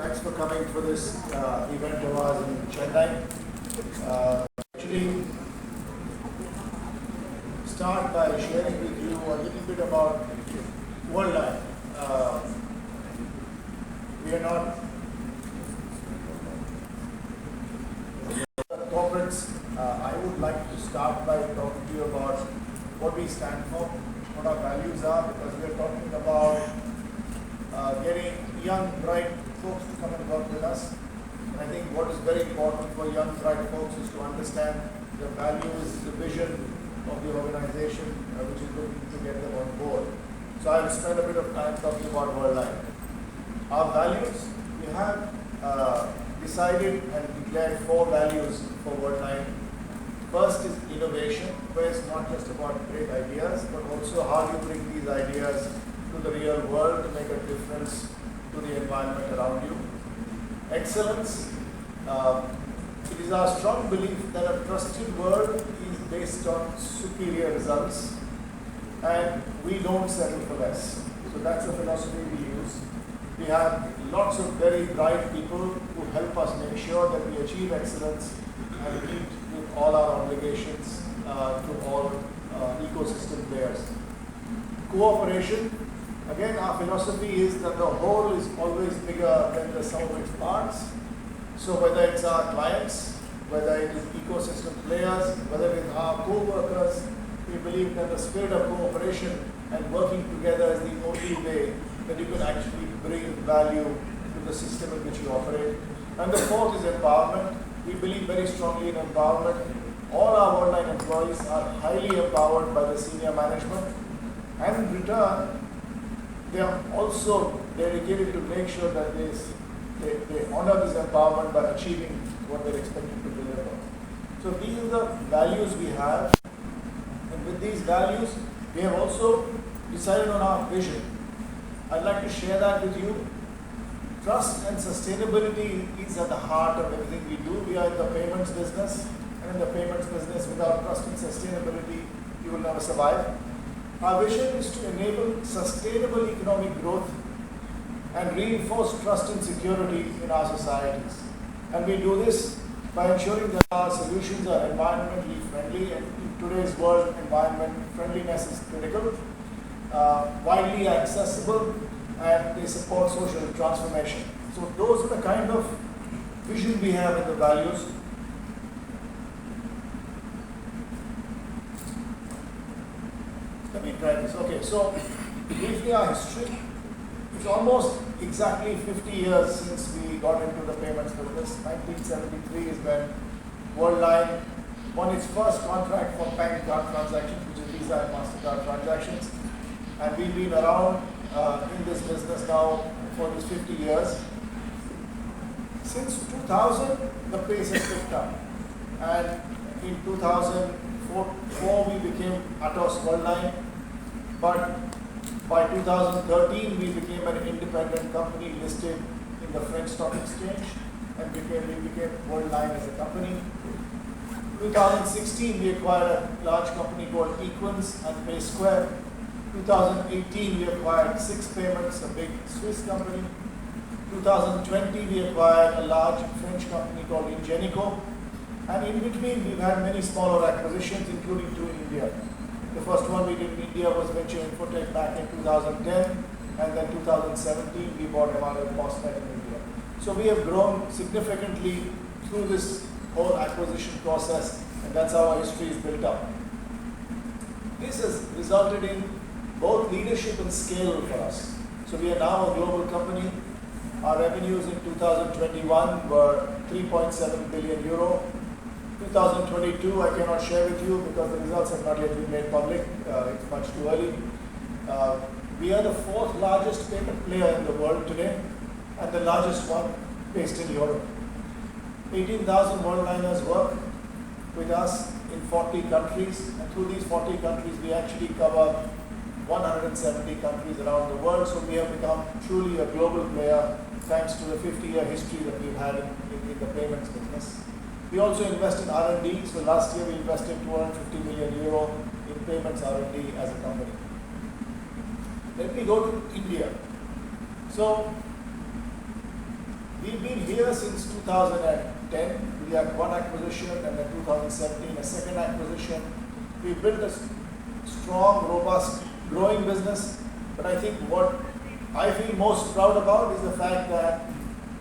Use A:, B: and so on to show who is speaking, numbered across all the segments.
A: Thanks for coming for this event of ours in Chennai. Actually, start by sharing with you a little bit about Worldline. We are not corporates. I would like to start by talking to you about what we stand for, what our values are, because we are talking about getting young, bright folks to come and work with us. And I think what is very important for young, bright folks is to understand the values, the vision of the organization, which is looking to get them on board. So I will spend a bit of time talking about Worldline. Our values, we have decided and declared 4 values for Worldline. First is innovation, where it's not just about great ideas, but also how you bring these ideas to the real world to make a difference to the environment around you. Excellence, it is our strong belief that a trusted world is based on superior results, and we don't settle for less. So that's the philosophy we use. We have lots of very bright people who help us make sure that we achieve excellence and meet with all our obligations to all ecosystem players. Cooperation, again, our philosophy is that the whole is always bigger than the sum of its parts. So whether it's our clients, whether it is ecosystem players, whether it is our co-workers, we believe that the spirit of cooperation and working together is the only way that you can actually bring value to the system in which you operate. And the fourth is empowerment. We believe very strongly in empowerment. All our Worldline employees are highly empowered by the senior management, and in return, they are also dedicated to make sure that they honor this empowerment by achieving what they're expected to deliver. So these are the values we have, and with these values, we have also decided on our vision. I'd like to share that with you. Trust and sustainability is at the heart of everything we do. We are in the payments business, and in the payments business, without trust and sustainability, you will never survive. Our vision is to enable sustainable economic growth and reinforce trust and security in our societies. And we do this by ensuring that our solutions are environmentally friendly, and in today's world, environment friendliness is critical, widely accessible, and they support social transformation. So those are the kind of vision we have in the values. Let me try this. Okay, so briefly our history. It's almost exactly 50 years since we got into the payments business. 1973 is when Worldline won its first contract for bank card transactions, which is Visa and MasterCard transactions. And we've been around in this business now for these 50 years. Since 2000, the pace has picked up. And in 2004, we became Atos Worldline. But by 2013, we became an independent company listed in the French Stock Exchange, and we became Worldline as a company. 2016, we acquired a large company called Equins and PaySquare. 2018, we acquired Six Payments, a big Swiss company. 2020, we acquired a large French company called Ingenico. And in between, we've had many smaller acquisitions, including 2 in India. The first one we did in India was Venture Infotech back in 2010, and then 2017, we bought MRL Postnet in India. So we have grown significantly through this whole acquisition process, and that's how our history is built up. This has resulted in both leadership and scale for us. So we are now a global company. Our revenues in 2021 were 3.7 billion euro. 2022 I cannot share with you because the results have not yet been made public. It's much too early. We are the 4th largest payment player in the world today, and the largest one based in Europe. 18,000 Worldliners work with us in 40 countries, and through these 40 countries we actually cover 170 countries around the world. So we have become truly a global player thanks to the 50-year history that we've had in the payments business. We also invest in R&D. So last year we invested 250 million euro in payments R&D as a company. Let me go to India. So We've been here since 2010. We had one acquisition, and then 2017 a second acquisition. We built a strong, robust, growing business. But I think what I feel most proud about is the fact that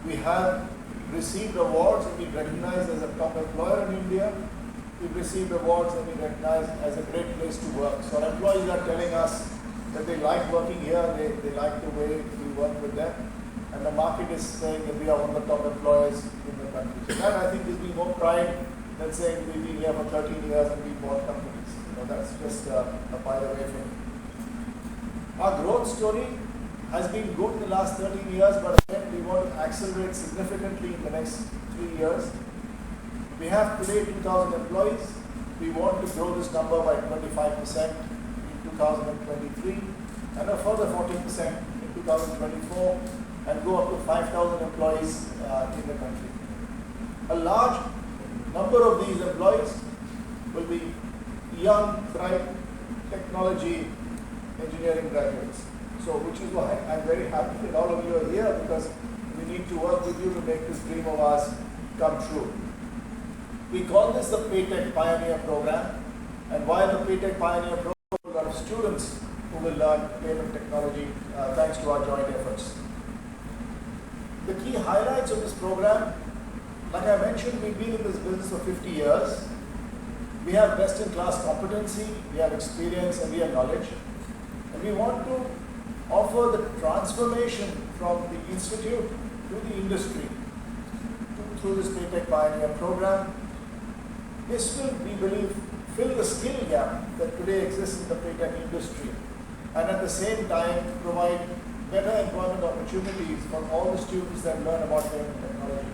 A: we have received awards and been recognized as a top employer in India. We've received awards and been recognized as a great place to work. So our employees are telling us that they like working here, they like the way we work with them. And the market is saying that we are one of the top employers in the country. So that I think gives me more pride than saying we've been here for 13 years and we bought companies. That's just a by the way for me. Our growth story has been good in the last 13 years, but again, we want to accelerate significantly in the next 3 years. We have today 2,000 employees. We want to grow this number by 25% in 2023 and a further 40% in 2024 and go up to 5,000 employees in the country. A large number of these employees will be young, bright technology engineering graduates. So which is why I'm very happy that all of you are here, because we need to work with you to make this dream of ours come true. We call this the PayTech Pioneer Programme, and while the PayTech Pioneer Programme, a lot of students who will learn payment technology thanks to our joint efforts. The key highlights of this program, like I mentioned, we've been in this business for 50 years. We have best-in-class competency, we have experience, and we have knowledge. And we want to offer the transformation from the institute to the industry through this PayTech Pioneer Programme. This will, we believe, fill the skill gap that today exists in the PayTech industry, and at the same time provide better employment opportunities for all the students that learn about payment technology,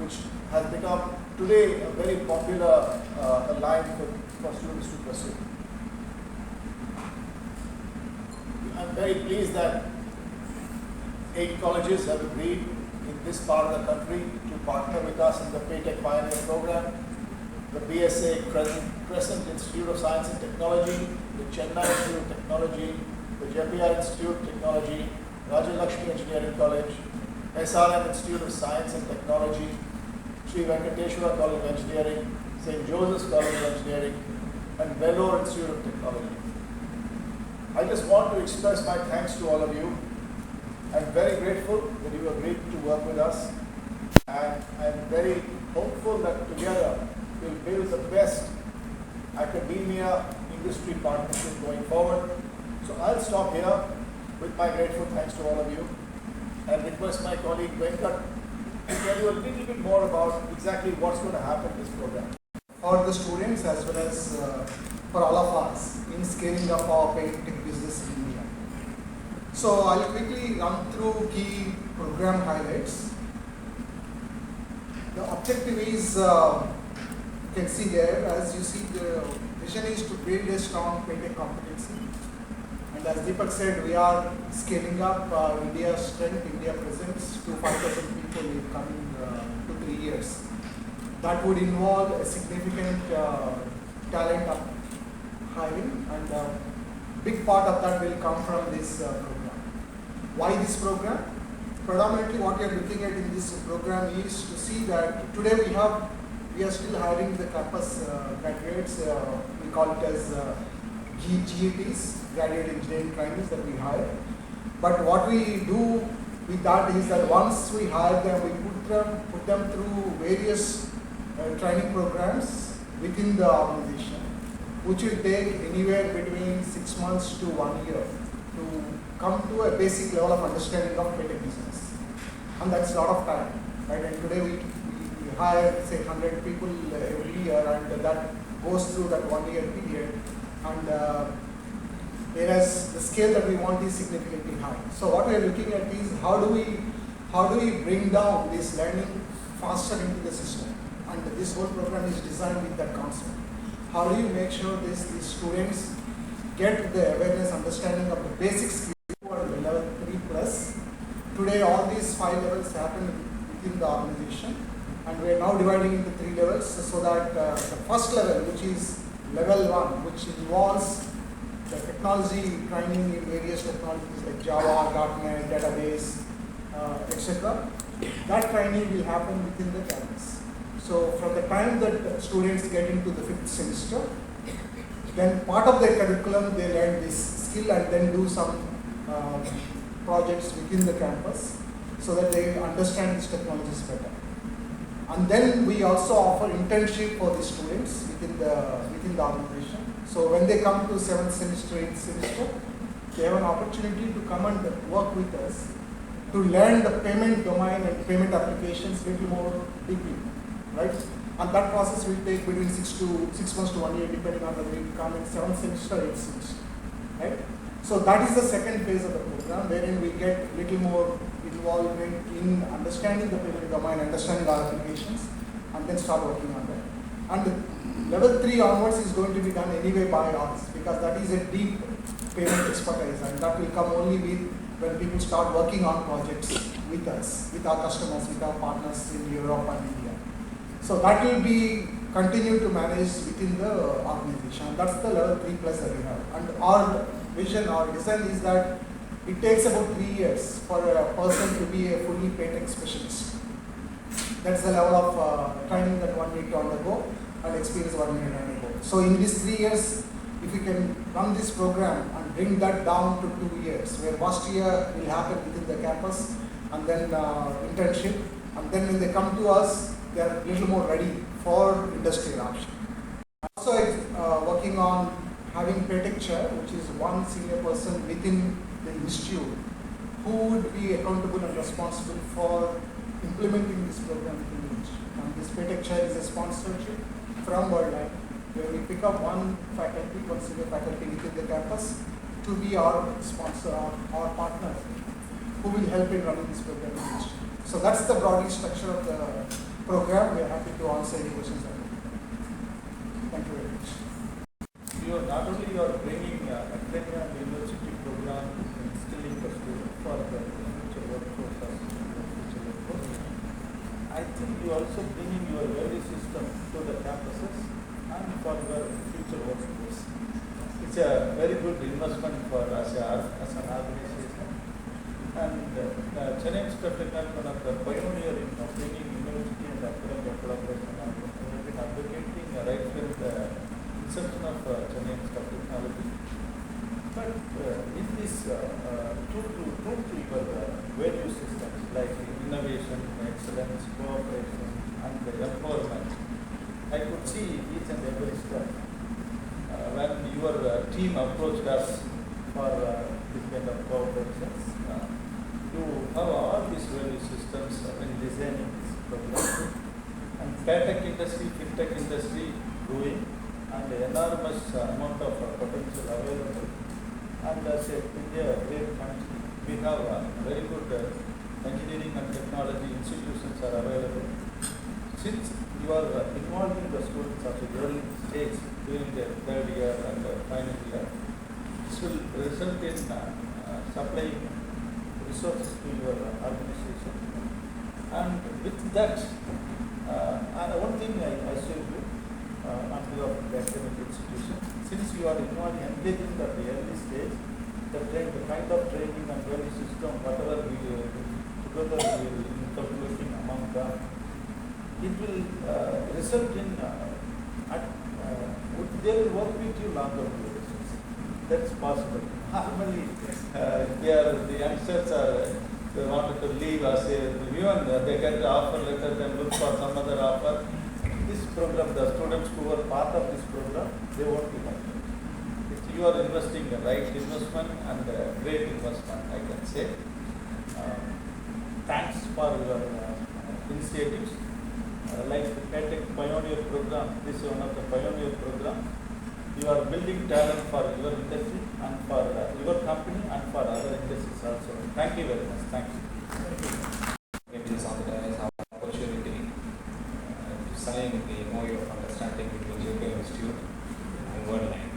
A: which has become today a very popular line for students to pursue. I'm very pleased that 8 colleges have agreed in this part of the country to partner with us in the PayTech Pioneer Programme. The BSA Crescent Institute of Science and Technology, the Chennai Institute of Technology, the JPR Institute of Technology, Rajalakshmi Engineering College, SRM Institute of Science and Technology, Sri Venkateshwara College of Engineering, St. Joseph's College of Engineering, and Vellore Institute of Technology. I just want to express my thanks to all of you. I'm very grateful that you agreed to work with us, and I'm very hopeful that together we'll build the best academia industry partnership going forward. So I'll stop here with my grateful thanks to all of you and request my colleague Venkat to tell you a little bit more about exactly what's going to happen in this program.
B: For the students as well as for all of us in scaling up our PayTech business in India. So I'll quickly run through key program highlights. The objective is, you can see there, as you see, the vision is to build a strong PayTech competency. And as Deepak said, we are scaling up India's strength, India presence to 5,000 people in coming 2-3 years. That would involve a significant talent up hiring, and a big part of that will come from this program. Why this program? Predominantly what we are looking at in this program is to see that today we are still hiring the campus graduates, we call it as GETs, graduate engineering trainees that we hire. But what we do with that is that once we hire them, we put them through various training programs within the organization, which will take anywhere between 6 months to 1 year to come to a basic level of understanding of PayTech business. And that's a lot of time, right? And today we hire, say, 100 people every year, and that goes through that 1 year period. And whereas the scale that we want is significantly high. So what we are looking at is how do we bring down this learning faster into the system? And this whole program is designed with that concept. How do you make sure these students get the awareness, understanding of the basic skills at level 3 plus? Today all these 5 levels happen within the organization, and we are now dividing into 3 levels so that the first level, which is level 1, which involves the technology training in various technologies like Java, .NET, database, etc. That training will happen within the campus. So from the time that students get into the 5th semester, then part of their curriculum they learn this skill and then do some projects within the campus so that they understand these technologies better. And then we also offer internship for the students within the organization. So when they come to 7th semester, 8th semester, they have an opportunity to come and work with us to learn the payment domain and payment applications a little more deeply, right? And that process will take between 6 months to 1 year, depending on whether we come in 7th semester or 8th semester, right? So that is the second phase of the program, wherein we get a little more involvement in understanding the payment domain, understanding our applications, and then start working on that. And level 3 onwards is going to be done anyway by us, because that is a deep payment expertise, and that will come only with when people start working on projects with us, with our customers, with our partners in Europe and India. So that will be continued to manage within the organization. That's the level 3 plus that we have. And our vision, our design is that it takes about 3 years for a person to be a fully PayTech specialist. That's the level of training that one need to undergo and experience one need to undergo. So in these 3 years, if we can run this program and bring that down to 2 years, where first year will happen within the campus and then internship, and then when they come to us, they are a little more ready for industry adoption. Also working on having PayTech chair, which is one senior person within the institute who would be accountable and responsible for implementing this program within the institute. And this PayTech chair is a sponsorship from Worldline, where we pick up one faculty, one senior faculty within the campus to be our sponsor, our partner, who will help in running this program in the institute. So that's the broad structure of the program. We are happy to answer any questions. Thank you very much.
A: You are not only bringing academia and university program instilling the student for the future workforce as future workforce. I think you are also bringing your value system to the campuses and for the future workforce. It's a very good investment for us as an organization. And Chennai Institute of Technology, one of the pioneer in bringing university and academic collaboration, and we have been advocating right from the inception of Chennai Institute of Technology. But in this true to your value systems like innovation, excellence, cooperation, and the empowerment, I could see each and every step. When your team approached us for this kind of cooperations, you have all these value systems in designing this program. And PayTech industry, FinTech industry growing, and enormous amount of potential available. And as India, a great country, we have very good engineering and technology institutions are available. Since you are involving the students at the early stage during their 3rd year and final year, this will result in supplying resources to your organization. And with that, one thing I share with you on behalf of the academic institution, since you are involved engaging at the early stage, the kind of training and value system, whatever we together we will inculcating among them, it will result in they will work with you longer durations. That's possible. Normally, the youngsters they wanted to leave us, even they get the offer letter, then look for some other offer. This program, the students who are part of this program, they won't be like that. If you are investing the right investment and great investment, I can say. Thanks for your initiatives. Like the PayTech Pioneer Programme, this is one of the pioneer programs. You are building talent for your industry and for your company and for other industries also. Thank you very much. Thank you.
C: It is on the opportunity to sign the MOU of understanding between JP Institute and Worldline.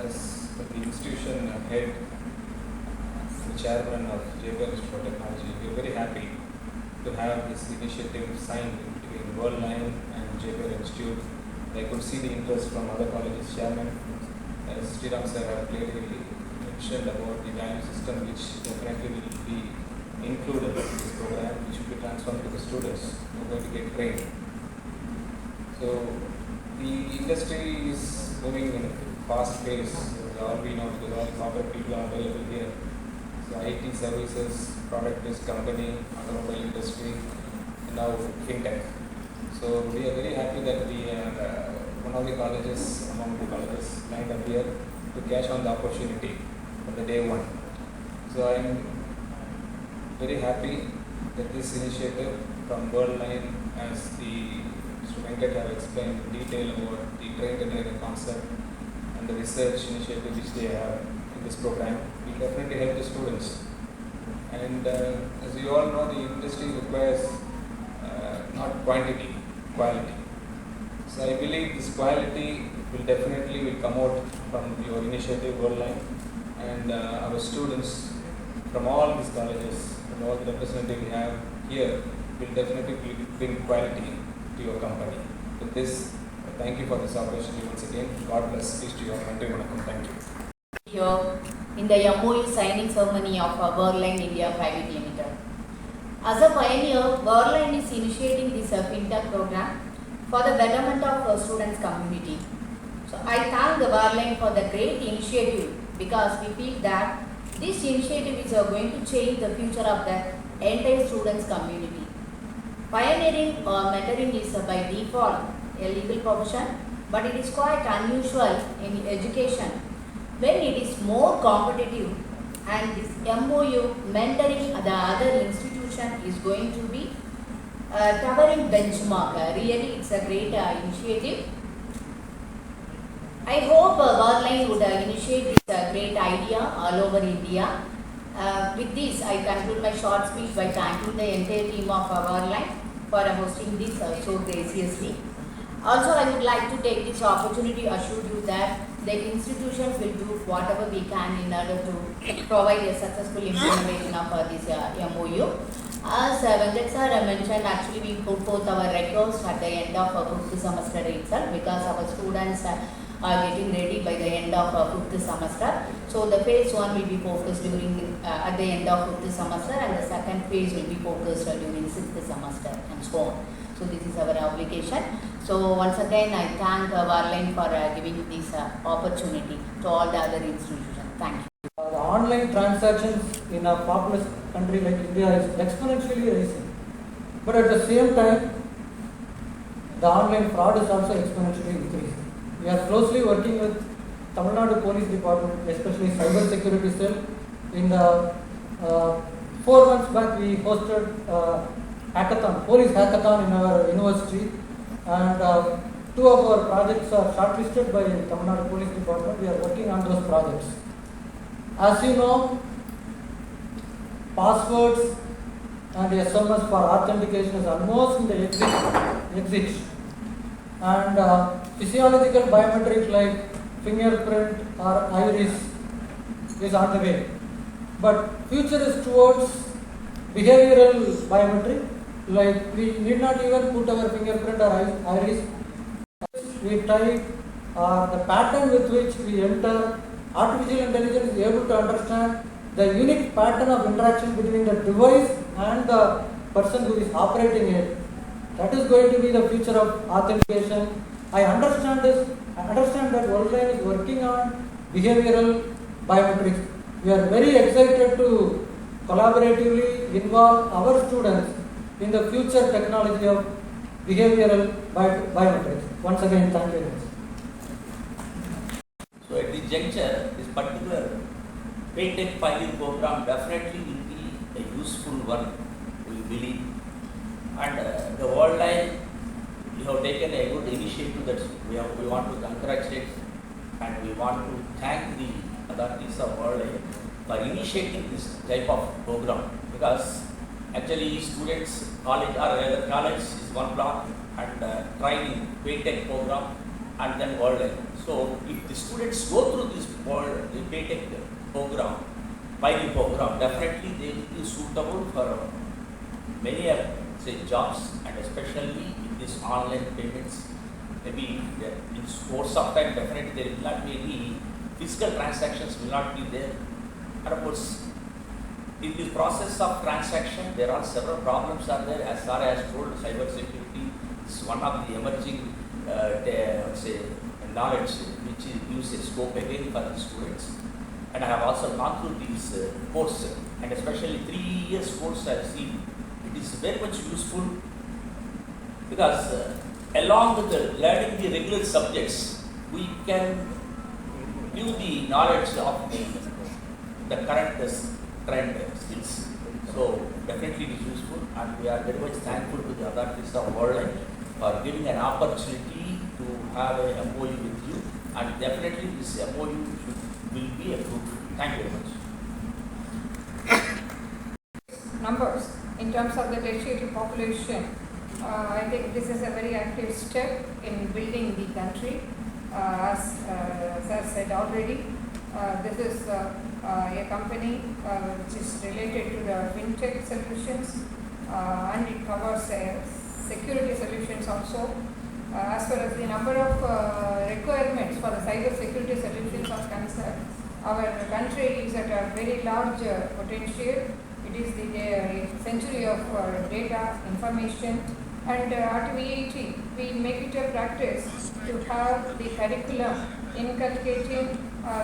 C: As the institution head, the chairman of JP Institute of Technology, we are very happy to have this initiative signed between Worldline and JP Institute. I could see the interest from other colleges chairman, as Sriram sir have clearly mentioned about the value system, which definitely will be included in this program, which will be transferred to the students who are going to get trained. So the industry is moving in a fast pace, as all we know, because all corporate people are available here. So IT services, product-based company, automobile industry, and now fintech. So we are very happy that we are one of the colleges, among the colleges lined up here to catch on the opportunity from the day one. So I am very happy that this initiative from Worldline, as the Mr. Venkat have explained in detail about the train the trainer concept and the research initiative which they have in this program, will definitely help the students. And as you all know, the industry requires not quantity, quality. So I believe this quality will come out from your initiative, Worldline, and our students from all these colleges and all the representatives we have here will definitely bring quality to your company. With this, thank you for this opportunity once again. God bless. Peace to your country. Thank you.
D: Here in the MOU signing ceremony of Worldline India Private Limited. As a pioneer, Worldline is initiating this FinTech program for the betterment of students' community. So I thank the Worldline for the great initiative, because we feel that this initiative is going to change the future of the entire students' community. Pioneering or mentoring is by default a legal profession, but it is quite unusual in education when it is more competitive, and this MOU mentoring the other institution is going to be towering benchmark. Really, it's a great initiative. I hope Worldline would initiate this great idea all over India. With this, I conclude my short speech by thanking the entire team of Worldline for hosting this so graciously. Also, I would like to take this opportunity to assure you that the institutions will do whatever we can in order to provide a successful implementation of this MOU. As Venkat sir mentioned, actually we put forth our records at the end of 5th semester itself, because our students are getting ready by the end of 5th semester. So the phase 1 will be focused during at the end of 5th semester, and the second phase will be focused during 6th semester, and so on. So this is our obligation. So once again, I thank Worldline for giving this opportunity to all the other institutions. Thank you.
E: The online transactions in a populous country like India is exponentially rising. But at the same time, the online fraud is also exponentially increasing. We are closely working with Tamil Nadu Police Department, especially Cyber Security Cell. In the 4 months back, we hosted hackathon, police hackathon in our university, and 2 of our projects are shortlisted by Tamil Nadu Police Department. We are working on those projects. As you know, passwords and SMS for authentication is almost in the exit. And physiological biometric like fingerprint or iris is on the way. But future is towards behavioral biometric, like we need not even put our fingerprint or iris. We type the pattern with which we enter. Artificial intelligence is able to understand the unique pattern of interaction between the device and the person who is operating it. That is going to be the future of authentication. I understand that Worldline is working on behavioral biometrics. We are very excited to collaboratively involve our students in the future technology of behavioral biometrics. Once again, thank you.
F: So at this juncture, this particular PayTech Pioneer Programme definitely will be a useful one, we believe. And the Worldline, you have taken a good initiative that we want to congratulate, and we want to thank the authorities of Worldline for initiating this type of program, because actually students, college is one block, and training, PayTech program, and then Worldline. So if the students go through this the PayTech program, Pioneer program, definitely they will be suitable for many jobs, and especially in this online payments. Maybe in course of time, definitely there will not be any physical transactions will not be there. And of course, In the process of transaction, there are several problems are there. As Sara has told, cyber security is one of the emerging knowledge which gives a scope again for the students. And I have also gone through these courses, and especially 3 years course I have seen. It is very much useful because along with learning the regular subjects, we can give the knowledge of the current trend skills. So definitely it is useful, and we are very much thankful to the authorities of Worldline for giving an opportunity to have a MOU with you, and definitely this MOU will be approved. Thank you very much.
G: Numbers in terms of the tertiary population, I think this is a very active step in building the country. As Sir said already, this is a company which is related to the fintech solutions, and it covers security solutions also. As far as the number of requirements for the cyber security solutions are concerned, our country is at a very large potential. It is the century of data, information, and at VIT we make it a practice to have the curriculum inculcating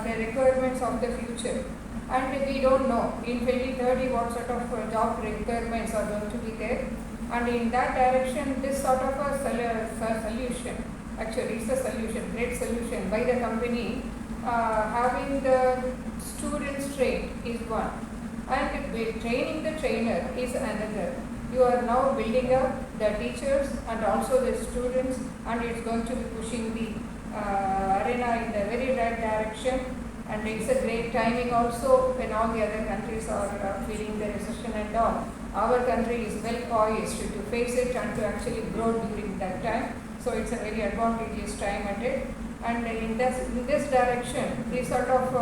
G: the requirements of the future. And we don't know in 2030 what sort of job requirements are going to be there. And in that direction, this sort of a solution, actually it's a solution, great solution by the company, having the students trained is one, and training the trainer is another. You are now building up the teachers and also the students, and it's going to be pushing the arena in the very right direction. And it's a great timing also when all the other countries are feeling the recession and all. Our country is well poised to face it and to actually grow during that time. So it's a very advantageous time at it. And in this direction, these sort of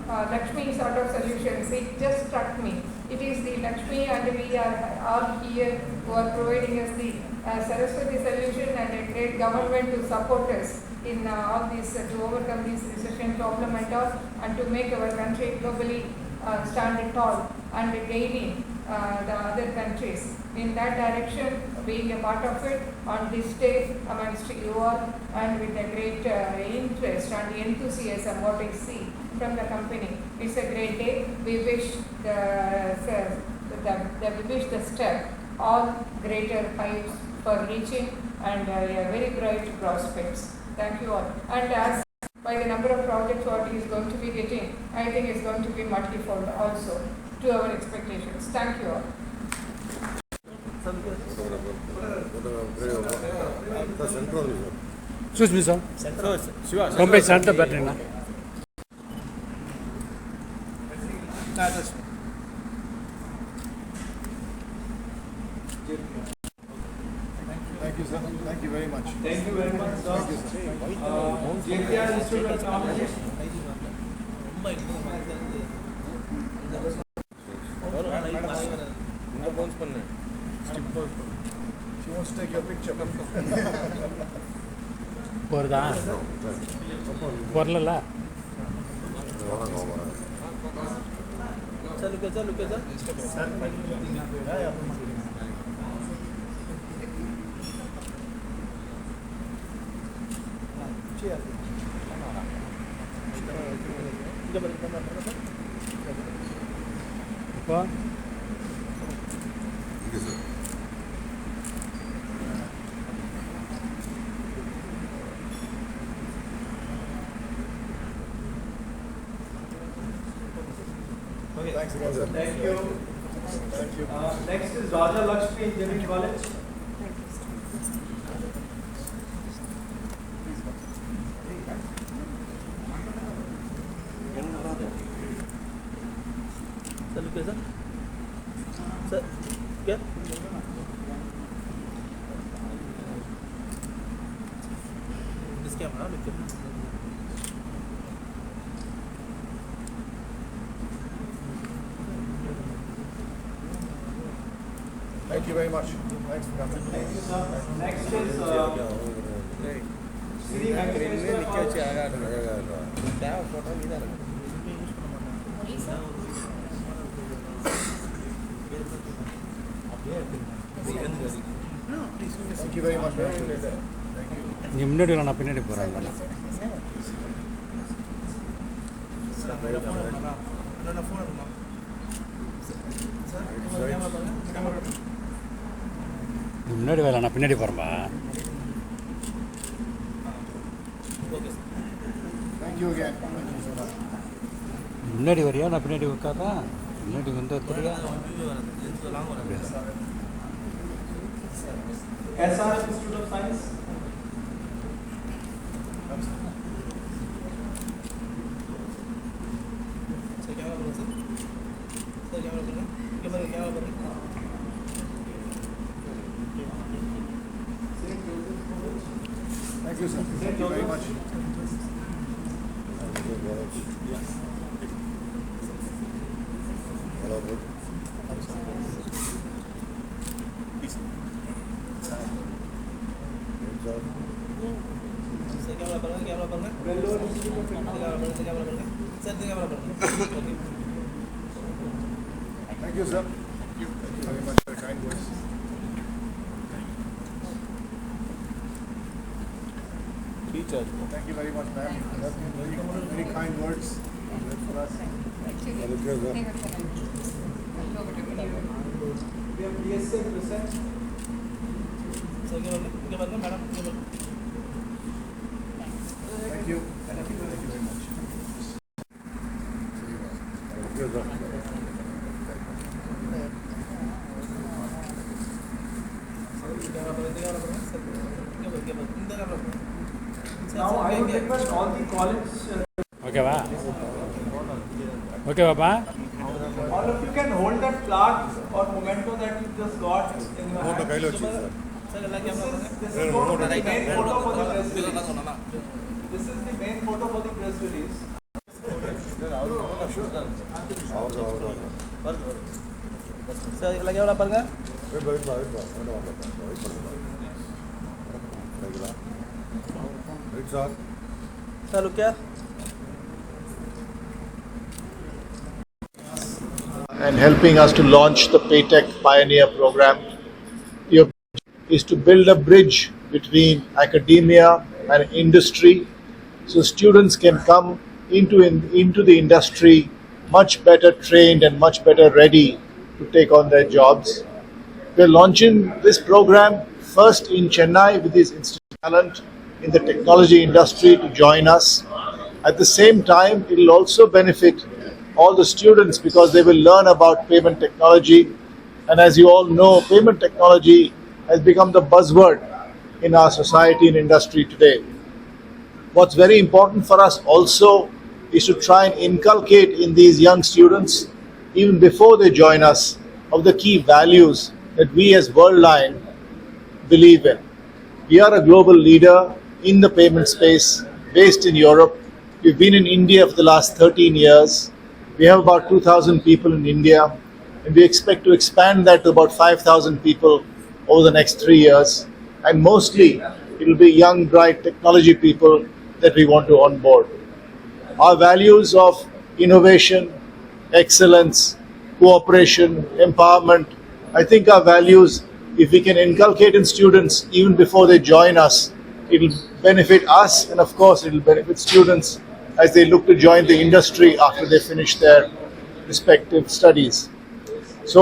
G: Lakshmi sort of solutions, it just struck me. It is the Lakshmi, and we are all here who are providing us the Saraswati solution, and a great government to support us in all these to overcome this recession problem and all, and to make our country globally stand tall and gaining the other countries. In that direction, being a part of it on this day amongst you all, and with a great interest and enthusiasm what I see from the company. It's a great day. We wish the step all greater heights for reaching, and very bright prospects. Thank you all. And as by the number of projects what he is going to be getting, I think it's going to be multifold also to our expectations. Thank you all.
H: Excuse me, sir. Come by center better now.
A: Thank you, sir. Thank you very much.
B: Thank you very much, sir.
A: Thank you, sir.
B: JKR Institute of Technology.
A: She wants to take your picture.
H: Porda. Porla. What?
A: Thanks again, sir.
B: Thank you.
A: Thank you.
B: Next is Raja Lakshmi Engineering College.
I: Sir क्या इसके बना लिख
A: Thank you very much. Thanks for coming.
B: Thank you, sir. Next is Sri Venkateshwara.
A: Thank you very much.
H: இங்கே முன்னாடி வரலாம், நான் பின்னாடி போகிறேன். முன்னாடி வரலாம், நான் பின்னாடி போகிறேன்பா.
A: Thank you again.
H: முன்னாடி வரியா, நான் பின்னாடி உட்காரா? முன்னாடி வந்து தெரியா?
I: SRF Institute of Science.
A: Thank you, sir. Thank you very much. Thank you, sir. Thank you very much for your kind words. Thank you very much, ma'am. That's very kind words for us.
G: Thank you.
I: We have PSA present.
A: Thank you. Thank you very much.
I: Now I would request all the college.
H: ஓகேவா? ஓகேவாப்பா?
I: All of you can hold that plaque or memento that you just got in your hand. This is the main photo for the press release. This is the main photo for the press release. Sir, lagi apa parga? Sir, look here.
A: And helping us to launch the PayTech Pioneer Programme. The objective is to build a bridge between academia and industry, so students can come into the industry much better trained and much better ready to take on their jobs. We're launching this program first in Chennai with this institute talent in the technology industry to join us. At the same time, it will also benefit all the students because they will learn about payment technology. And as you all know, payment technology has become the buzzword in our society and industry today. What's very important for us also is to try and inculcate in these young students, even before they join us, of the key values that we as Worldline believe in. We are a global leader in the payment space based in Europe. We've been in India for the last 13 years. We have about 2,000 people in India, and we expect to expand that to about 5,000 people over the next 3 years. And mostly, it will be young, bright technology people that we want to onboard. Our values of innovation, excellence, cooperation, empowerment, I think our values, if we can inculcate in students even before they join us, it will benefit us, and of course it will benefit students as they look to join the industry after they finish their respective studies. So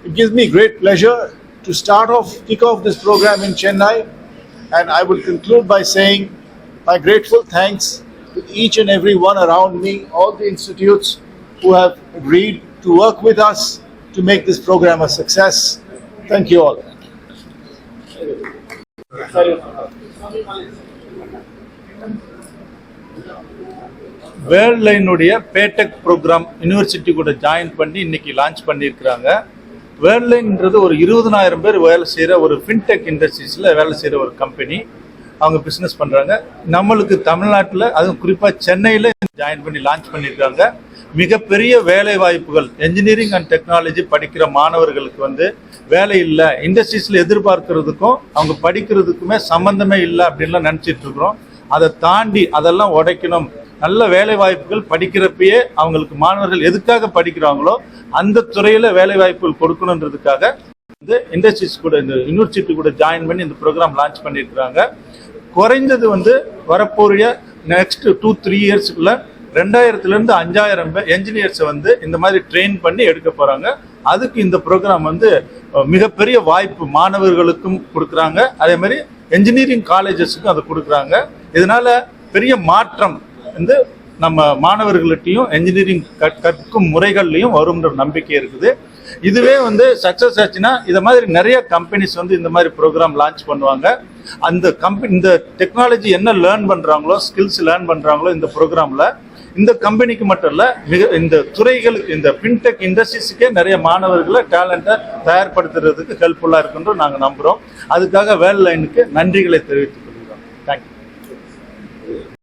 A: it gives me great pleasure to kick off this program in Chennai, and I will conclude by saying my grateful thanks to each and every one around me, all the institutes who have agreed to work with us to make this program a success. Thank you all.
J: வேர்ல்ட்லைனுடைய PayTech program university கூட join பண்ணி இன்னைக்கு launch பண்ணியிருக்கிறாங்க. வேர்ல்ட்லைன்ன்றது ஒரு 20,000 பேர் வேலை செய்கிற ஒரு ஃபின்டெக் இண்டஸ்ட்ரீஸில் வேலை செய்கிற ஒரு கம்பெனி. அவங்க பிஸ்னஸ் பண்ணுறாங்க. நம்மளுக்கு தமிழ்நாட்டில் அதுவும் குறிப்பாக சென்னையில் ஜாயின் பண்ணி லான்ச் பண்ணியிருக்காங்க. மிகப்பெரிய வேலை வாய்ப்புகள் என்ஜினியரிங் அண்ட் டெக்னாலஜி படிக்கிற மாணவர்களுக்கு வேலை இல்லை, இண்டஸ்ட்ரீஸில் எதிர்பார்க்கறதுக்கும் அவங்க படிக்கிறதுக்குமே சம்மந்தமே இல்லை அப்படின்லாம் நினச்சிட்டு இருக்கிறோம். அதை தாண்டி அதெல்லாம் உடைக்கணும், நல்ல வேலை வாய்ப்புகள் படிக்கிறப்பயே அவங்களுக்கு மாணவர்கள் எதுக்காக படிக்கிறாங்களோ அந்த துறையில் வேலை வாய்ப்புகள் கொடுக்கணுன்றதுக்காக இந்த இண்டஸ்ட்ரீஸ் கூட இந்த யூனிவர்சிட்டி கூட ஜாயின் பண்ணி இந்த ப்ரோக்ராம் லான்ச் பண்ணியிருக்கிறாங்க. குறைந்தது வரப்போறிய நெக்ஸ்ட் 2-3 இயர்ஸ்க்குள்ள 2000 5000 என்ஜினியர்ஸை இந்த மாதிரி ட்ரெயின் பண்ணி எடுக்க போறாங்க. அதுக்கு இந்த ப்ரோக்ராம் மிகப்பெரிய வாய்ப்பு மாணவர்களுக்கும் கொடுக்குறாங்க, அதே மாதிரி என்ஜினியரிங் காலேஜஸுக்கும் அதை கொடுக்குறாங்க. இதனால பெரிய மாற்றம் நம்ம மாணவர்கள்ட்டையும் என்ஜினியரிங் கற்கும் முறைகள்லையும் வரும்ன்ற நம்பிக்கை இருக்குது. இதுவே சக்சஸ் ஆச்சுன்னா இதை மாதிரி நிறைய கம்பெனிஸ் இந்த மாதிரி ப்ரோக்ராம் லான்ச் பண்ணுவாங்க. அந்த இந்த டெக்னாலஜி என்ன லேர்ன் பண்றாங்களோ, ஸ்கில்ஸ் லேர்ன் பண்றாங்களோ இந்த ப்ரோக்ராம்ல இந்த கம்பெனிக்கு மட்டும் இல்ல, இந்த துறைகளுக்கு இந்த ஃபின்டெக் இண்டஸ்ட்ரீஸுக்கே நிறைய மாணவர்களை டேலண்ட்டை தயார்படுத்துறதுக்கு ஹெல்ப்ஃபுல்லா இருக்குன்னு நாங்க நம்புறோம். அதுக்காக வேர்ல்ட் லைனுக்கு நன்றிகளை தெரிவித்துக் கொள்கிறோம். தேங்க்யூ.